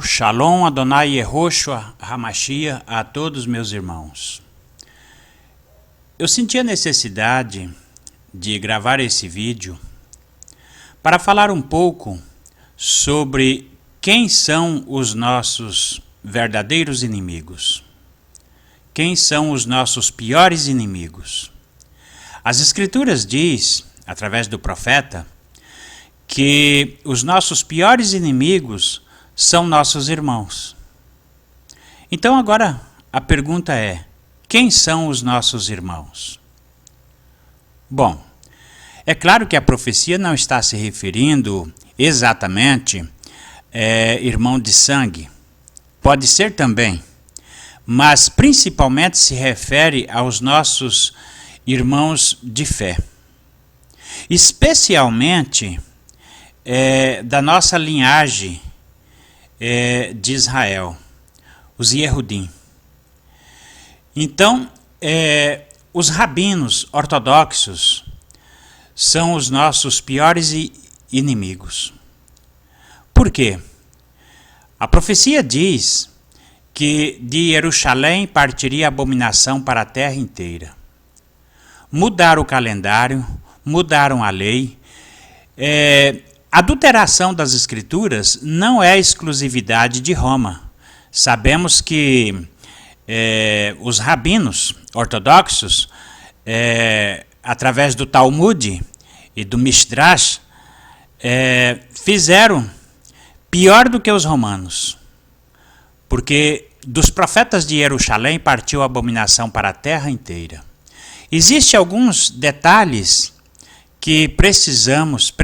Shalom Adonai Yehoshua Hamashia a todos meus irmãos. Eu senti a necessidade de gravar esse vídeo para falar um pouco sobre quem são os nossos verdadeiros inimigos. Quem são os nossos piores inimigos? As Escrituras diz, através do profeta, que os nossos piores inimigos são nossos irmãos. Então agora a pergunta é: quem são os nossos irmãos? Bom, é claro que a profecia não está se referindo exatamente irmão de sangue. Pode ser também, mas principalmente se refere aos nossos irmãos de fé. Especialmente da nossa linhagem de Israel, os Yehudim. Então, os rabinos ortodoxos são os nossos piores inimigos. Por quê? A profecia diz que de Jerusalém partiria a abominação para a terra inteira. Mudaram o calendário, mudaram a lei. A adulteração das Escrituras não é exclusividade de Roma. Sabemos que os rabinos ortodoxos, através do Talmud e do Midrash, fizeram pior do que os romanos. Porque dos profetas de Jerusalém partiu a abominação para a terra inteira. Existem alguns detalhes que precisamos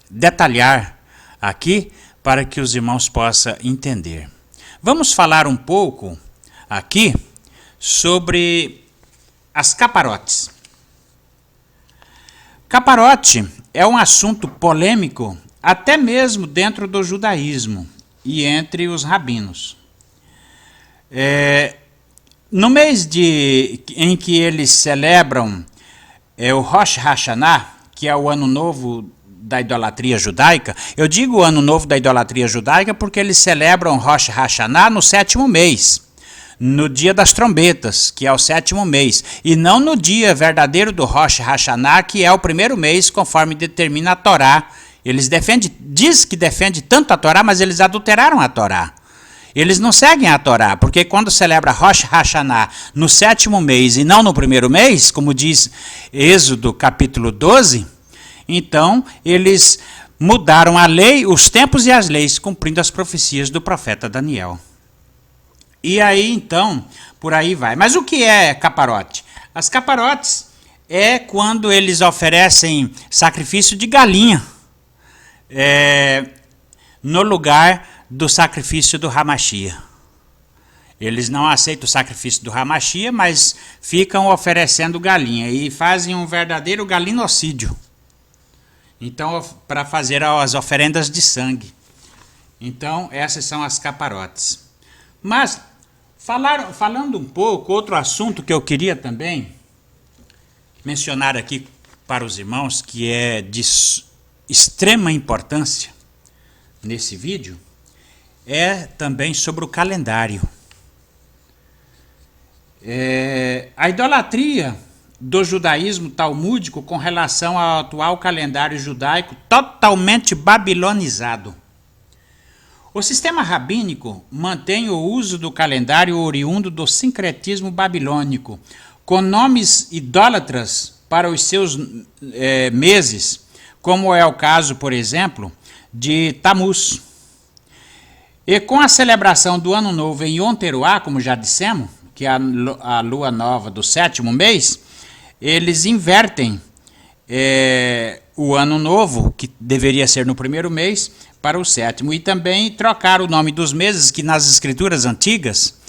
detalhar aqui para que os irmãos possam entender. Vamos falar um pouco aqui sobre as caparotes. Caparote é um assunto polêmico até mesmo dentro do judaísmo e entre os rabinos. No mês em que eles celebram o Rosh Hashanah, que é o ano novo da idolatria judaica. Eu digo o ano novo da idolatria judaica porque eles celebram Rosh Hashanah no 7º mês, no dia das trombetas, que é o 7º mês, e não no dia verdadeiro do Rosh Hashanah, que é o 1º mês, conforme determina a Torá. Eles diz que defende tanto a Torá, mas eles adulteraram a Torá. Eles não seguem a Torá, porque quando celebra Rosh Hashanah no 7º mês e não no 1º mês, como diz Êxodo capítulo 12, então eles mudaram a lei, os tempos e as leis, cumprindo as profecias do profeta Daniel. E aí então, por aí vai. Mas o que é caparote? As caparotes é quando eles oferecem sacrifício de galinha no lugar do sacrifício do Hamashia. Eles não aceitam o sacrifício do Hamashia, mas ficam oferecendo galinha e fazem um verdadeiro galinocídio. Então, para fazer as oferendas de sangue. Então, essas são as caparotes. Mas, falando um pouco, outro assunto que eu queria também mencionar aqui para os irmãos, que é de extrema importância nesse vídeo, é também sobre o calendário. A idolatria do judaísmo talmúdico com relação ao atual calendário judaico totalmente babilonizado. O sistema rabínico mantém o uso do calendário oriundo do sincretismo babilônico, com nomes idólatras para os seus meses, como é o caso, por exemplo, de Tammuz. E com a celebração do Ano Novo em Yom Teruah, como já dissemos, que é a lua nova do 7º mês, eles invertem o Ano Novo, que deveria ser no 1º mês, para o 7º. E também trocaram o nome dos meses, que nas escrituras antigas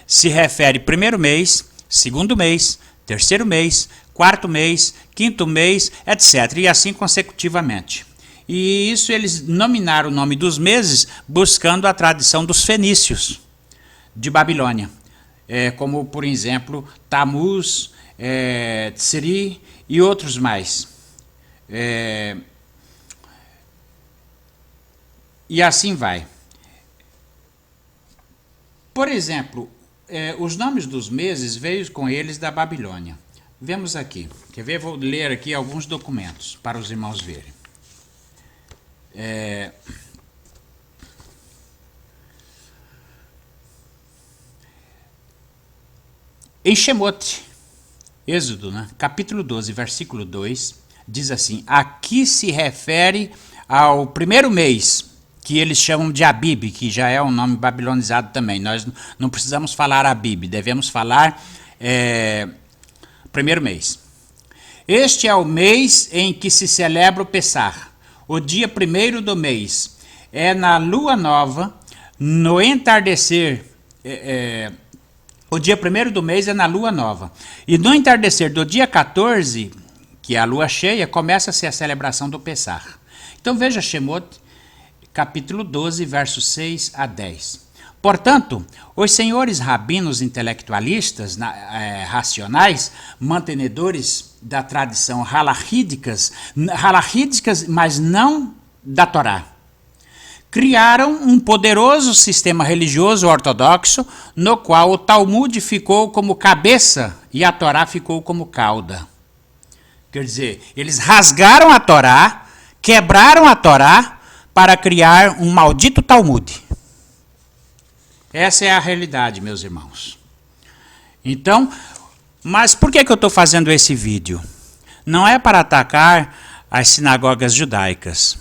se refere 1º mês, 2º mês, 3º mês, 4º mês, 5º mês, etc. E assim consecutivamente. E isso eles nominaram o nome dos meses buscando a tradição dos fenícios de Babilônia. Como, por exemplo, Tammuz, Tsri e outros mais. E assim vai. Por exemplo, os nomes dos meses veio com eles da Babilônia. Vemos aqui. Quer ver? Vou ler aqui alguns documentos para os irmãos verem. Em Shemote, Êxodo, né? Capítulo 12, versículo 2, diz assim: aqui se refere ao primeiro mês, que eles chamam de Abib, que já é um nome babilonizado também. Nós não precisamos falar Abib, devemos falar primeiro mês. Este é o mês em que se celebra o Pessah. O dia primeiro do mês é na lua nova, no entardecer. O dia primeiro do mês é na lua nova. E no entardecer do dia 14, que é a lua cheia, começa-se a celebração do Pessah. Então veja Shemot, capítulo 12, versos 6 a 10. Portanto, os senhores rabinos intelectualistas racionais, mantenedores da tradição halachídicas, mas não da Torá, criaram um poderoso sistema religioso ortodoxo, no qual o Talmud ficou como cabeça e a Torá ficou como cauda. Quer dizer, eles rasgaram a Torá, quebraram a Torá para criar um maldito Talmud. Essa é a realidade, meus irmãos. Então, mas por que eu estou fazendo esse vídeo? Não é para atacar as sinagogas judaicas,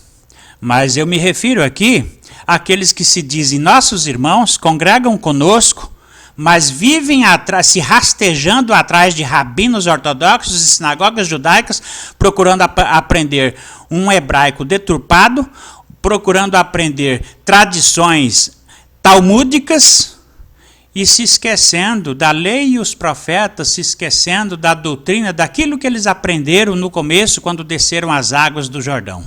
mas eu me refiro aqui àqueles que se dizem nossos irmãos, congregam conosco, mas vivem se rastejando atrás de rabinos ortodoxos e sinagogas judaicas, procurando aprender um hebraico deturpado, procurando aprender tradições talmúdicas e se esquecendo da lei e os profetas, se esquecendo da doutrina, daquilo que eles aprenderam no começo, quando desceram as águas do Jordão.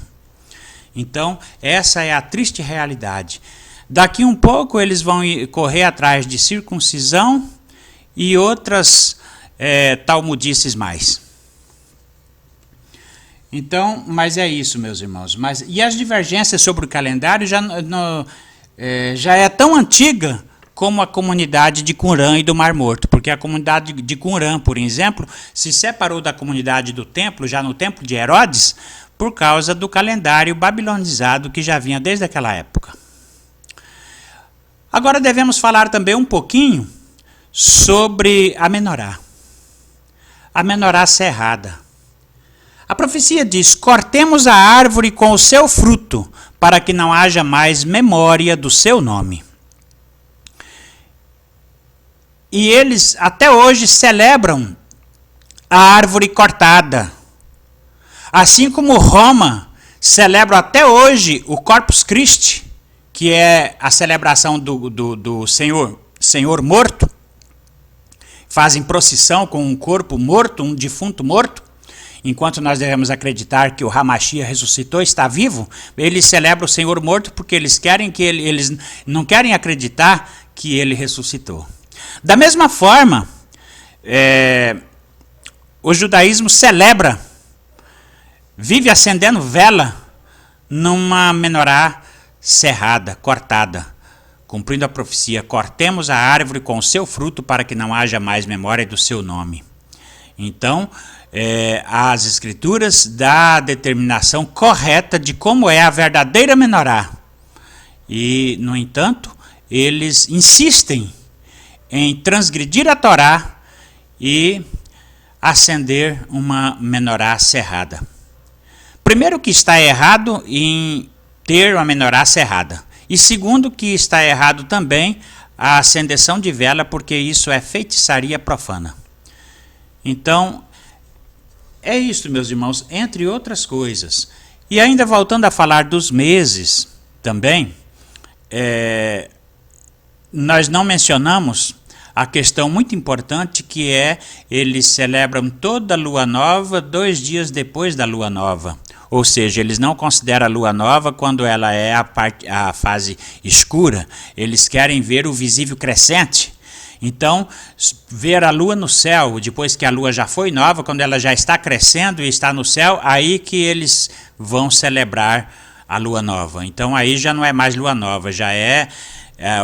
Então, essa é a triste realidade. Daqui um pouco eles vão correr atrás de circuncisão e outras talmudices mais. Então, mas é isso, meus irmãos. E as divergências sobre o calendário já é tão antiga como a comunidade de Qumran e do Mar Morto, porque a comunidade de Qumran, por exemplo, se separou da comunidade do templo, já no tempo de Herodes, por causa do calendário babilonizado que já vinha desde aquela época. Agora devemos falar também um pouquinho sobre a menorá. A menorá cerrada. A profecia diz: cortemos a árvore com o seu fruto, para que não haja mais memória do seu nome. E eles até hoje celebram a árvore cortada. Assim como Roma celebra até hoje o Corpus Christi, que é a celebração do Senhor morto. Fazem procissão com um corpo morto, um defunto morto. Enquanto nós devemos acreditar que o Hamashia ressuscitou, está vivo, eles celebram o Senhor morto porque eles não querem acreditar que ele ressuscitou. Da mesma forma, o judaísmo vive acendendo vela numa menorá cerrada, cortada, cumprindo a profecia: cortemos a árvore com o seu fruto para que não haja mais memória do seu nome. Então, as escrituras dão a determinação correta de como é a verdadeira menorá. E, no entanto, eles insistem em transgredir a Torá e acender uma menorá cerrada. Primeiro, que está errado em ter uma menorá cerrada. E segundo, que está errado também a acendeção de vela, porque isso é feitiçaria profana. Então, é isso, meus irmãos, entre outras coisas. E ainda voltando a falar dos meses também, nós não mencionamos a questão muito importante que eles celebram toda a lua nova 2 dias depois da lua nova. Ou seja, eles não consideram a lua nova quando ela é a fase escura. Eles querem ver o visível crescente. Então, ver a lua no céu, depois que a lua já foi nova, quando ela já está crescendo e está no céu, aí que eles vão celebrar a lua nova. Então, aí já não é mais lua nova, já é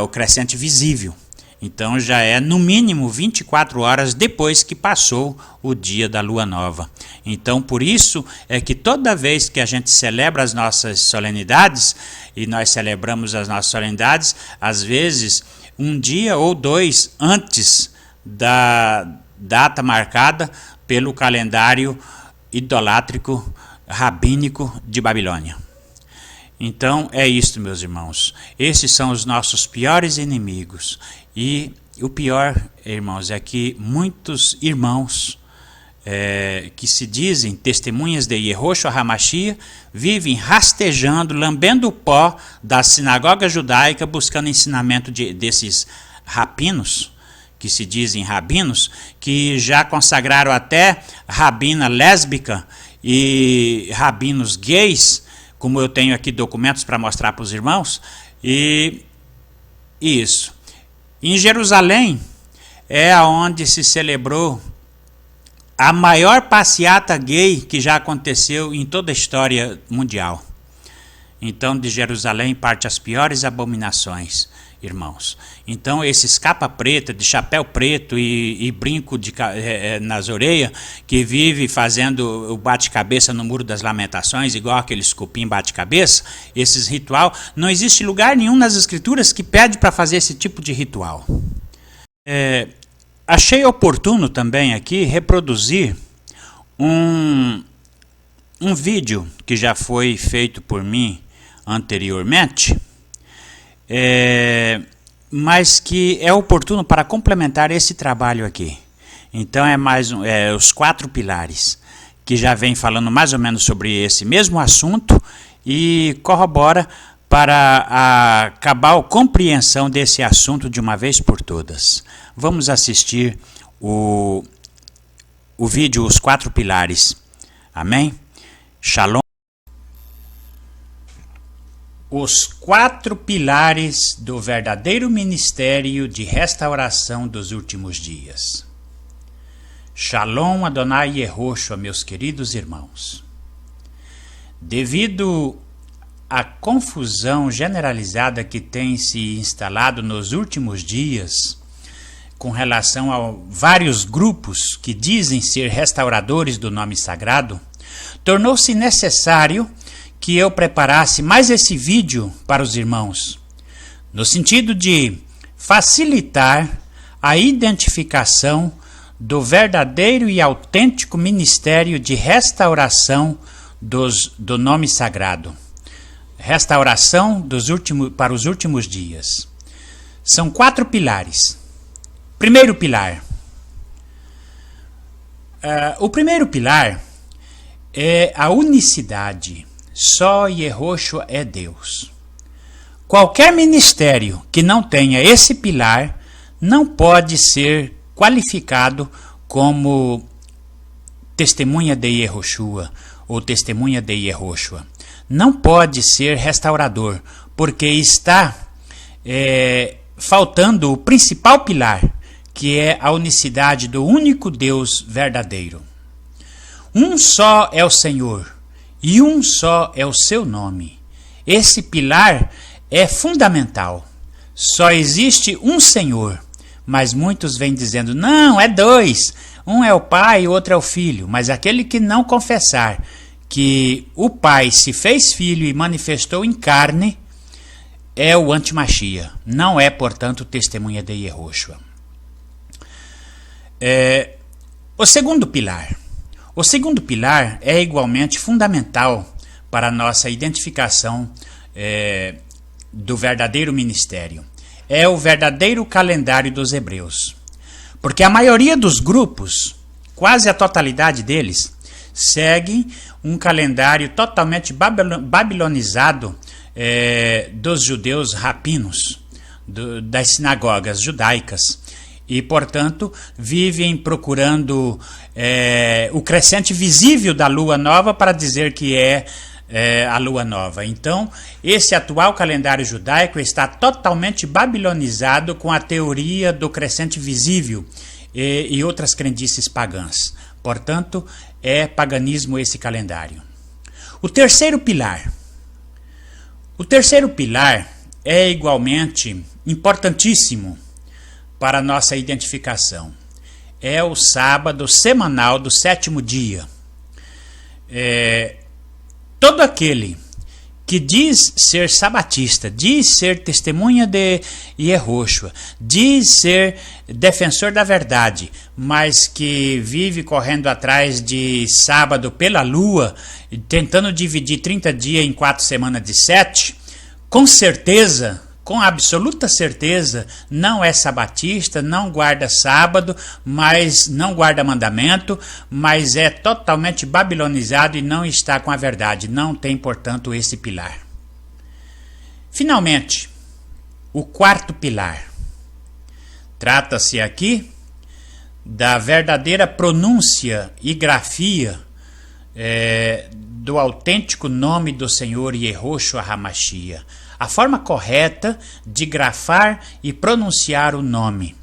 o crescente visível. Então já é no mínimo 24 horas depois que passou o dia da lua nova. Então por isso é que toda vez que a gente celebra as nossas solenidades, e nós celebramos as nossas solenidades, às vezes um dia ou dois antes da data marcada pelo calendário idolátrico rabínico de Babilônia. Então é isto, meus irmãos. Esses são os nossos piores inimigos. E o pior, irmãos, é que muitos irmãos que se dizem testemunhas de Yehoshua HaMashiach vivem rastejando, lambendo o pó da sinagoga judaica, buscando ensinamento desses rabinos, que se dizem rabinos, que já consagraram até rabina lésbica e rabinos gays, como eu tenho aqui documentos para mostrar para os irmãos. E isso. Em Jerusalém é onde se celebrou a maior passeata gay que já aconteceu em toda a história mundial. Então de Jerusalém parte as piores abominações, irmãos. Então esses capa preta, de chapéu preto e brinco nas orelhas, que vive fazendo o bate-cabeça no Muro das Lamentações, igual aqueles cupim bate-cabeça, esses ritual, não existe lugar nenhum nas escrituras que pede para fazer esse tipo de ritual. Achei oportuno também aqui reproduzir um vídeo que já foi feito por mim anteriormente, mas que é oportuno para complementar esse trabalho aqui. Então é mais os 4 pilares, que já vem falando mais ou menos sobre esse mesmo assunto e corrobora para a cabal compreensão desse assunto de uma vez por todas. Vamos assistir o vídeo Os 4 Pilares. Amém? Shalom. Os 4 pilares do verdadeiro ministério de restauração dos últimos dias. Shalom Adonai Yehoshua, meus queridos irmãos. Devido à confusão generalizada que tem se instalado nos últimos dias, com relação a vários grupos que dizem ser restauradores do nome sagrado, tornou-se necessário que eu preparasse mais esse vídeo para os irmãos, no sentido de facilitar a identificação do verdadeiro e autêntico ministério de restauração do nome sagrado. Restauração para os últimos dias. São 4 pilares. Primeiro pilar. O primeiro pilar é a unicidade. Só Yehoshua é Deus. Qualquer ministério que não tenha esse pilar não pode ser qualificado como testemunha de Yehoshua ou testemunha de Yehoshua. Não pode ser restaurador, porque está faltando o principal pilar, que é a unicidade do único Deus verdadeiro. Um só é o Senhor, e um só é o seu nome. Esse pilar é fundamental. Só existe um Senhor, mas muitos vêm dizendo, não, é 2. Um é o Pai e o outro é o Filho. Mas aquele que não confessar que o Pai se fez Filho e manifestou em carne, é o anti-Mashiach. Não é, portanto, testemunha de Yehoshua. O segundo pilar. O segundo pilar é igualmente fundamental para a nossa identificação do verdadeiro ministério. É o verdadeiro calendário dos hebreus. Porque a maioria dos grupos, quase a totalidade deles, seguem um calendário totalmente babilonizado dos judeus rabinos, das sinagogas judaicas. E, portanto, vivem procurando o crescente visível da lua nova para dizer que é a lua nova. Então, esse atual calendário judaico está totalmente babilonizado com a teoria do crescente visível e outras crendices pagãs. Portanto, é paganismo esse calendário. O terceiro pilar. O terceiro pilar é igualmente importantíssimo para nossa identificação. É o sábado semanal do 7º dia. Todo aquele que diz ser sabatista, diz ser testemunha de Yehoshua, diz ser defensor da verdade, mas que vive correndo atrás de sábado pela lua, tentando dividir 30 dias em 4 semanas de 7, com certeza, com absoluta certeza, não é sabatista, não guarda sábado, mas não guarda mandamento, mas é totalmente babilonizado e não está com a verdade, não tem, portanto, esse pilar. Finalmente, o 4º pilar. Trata-se aqui da verdadeira pronúncia e grafia do autêntico nome do Senhor Yehoshua HaMashiach. A forma correta de grafar e pronunciar o nome.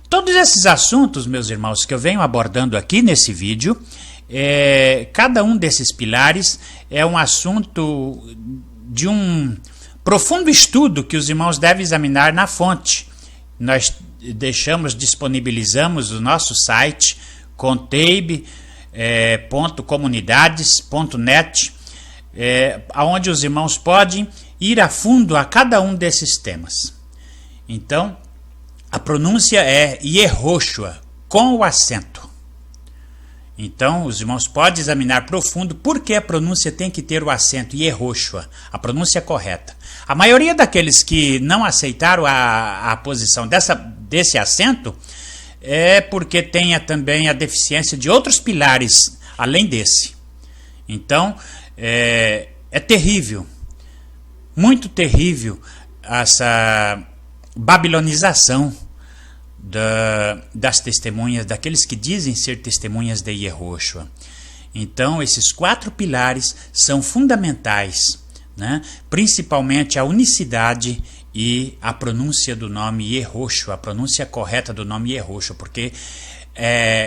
Todos esses assuntos, meus irmãos, que eu venho abordando aqui nesse vídeo, cada um desses pilares é um assunto de um profundo estudo que os irmãos devem examinar na fonte. Nós disponibilizamos o nosso site, contabe.comunidades.net, onde os irmãos podem ir a fundo a cada um desses temas. Então, a pronúncia é Yehoshua, com o acento. Então, os irmãos podem examinar profundo por que a pronúncia tem que ter o acento Yehoshua, a pronúncia correta. A maioria daqueles que não aceitaram a posição desse acento é porque tem também a deficiência de outros pilares, além desse. Então, é terrível. Muito terrível essa babilonização das testemunhas, daqueles que dizem ser testemunhas de Yehoshua. Então, esses 4 pilares são fundamentais, né? Principalmente a unicidade e a pronúncia do nome Yehoshua, a pronúncia correta do nome Yehoshua, porque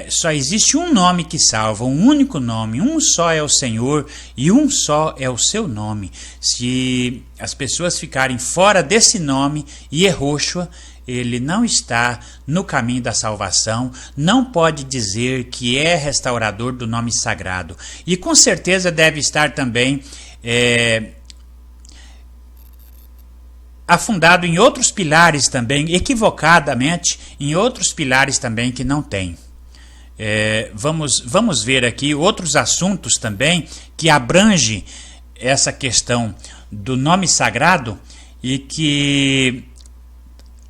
só existe um nome que salva, um único nome, um só é o Senhor e um só é o seu nome. Se as pessoas ficarem fora desse nome, Yehoshua, ele não está no caminho da salvação, não pode dizer que é restaurador do nome sagrado. E com certeza deve estar também afundado em outros pilares também, equivocadamente, em outros pilares também que não tem. Vamos ver aqui outros assuntos também que abrangem essa questão do nome sagrado e que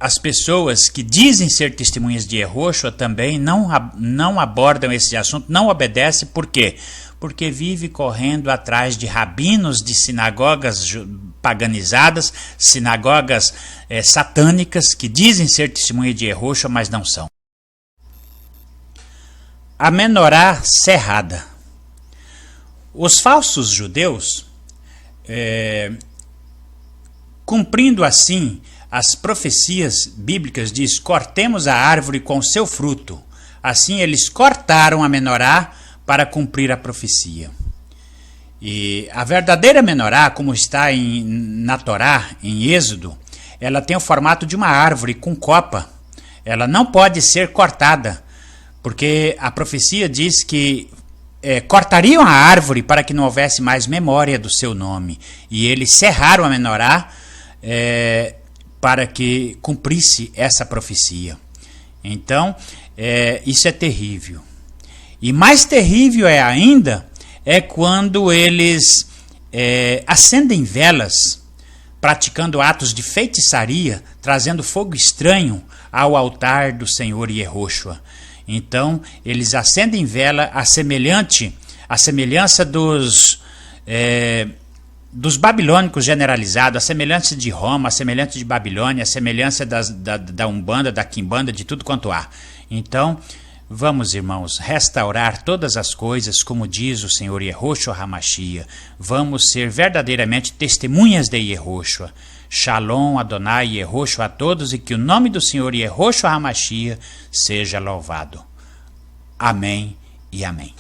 as pessoas que dizem ser testemunhas de Yehoshua também não abordam esse assunto, não obedecem. Por quê? Porque vive correndo atrás de rabinos de sinagogas paganizadas, sinagogas satânicas, que dizem ser testemunhas de Yehoshua, mas não são. A menorá cerrada. Os falsos judeus, cumprindo assim as profecias bíblicas, diz: cortemos a árvore com seu fruto. Assim eles cortaram a menorá para cumprir a profecia. E a verdadeira menorá, como está na Torá, em Êxodo, ela tem o formato de uma árvore com copa. Ela não pode ser cortada, porque a profecia diz que cortariam a árvore para que não houvesse mais memória do seu nome. E eles cerraram a menorá para que cumprisse essa profecia. Então, isso é terrível. E mais terrível ainda quando eles acendem velas, praticando atos de feitiçaria, trazendo fogo estranho ao altar do Senhor Yehoshua. Então, eles acendem vela à semelhança dos babilônicos generalizados, a semelhança de Roma, a semelhança de Babilônia, a semelhança da Umbanda, da Quimbanda, de tudo quanto há. Então, vamos, irmãos, restaurar todas as coisas, como diz o Senhor Yehoshua HaMashiach. Vamos ser verdadeiramente testemunhas de Yehoshua. Shalom, Adonai, Yehoshua a todos, e que o nome do Senhor Yehoshua HaMashiach seja louvado. Amém e amém.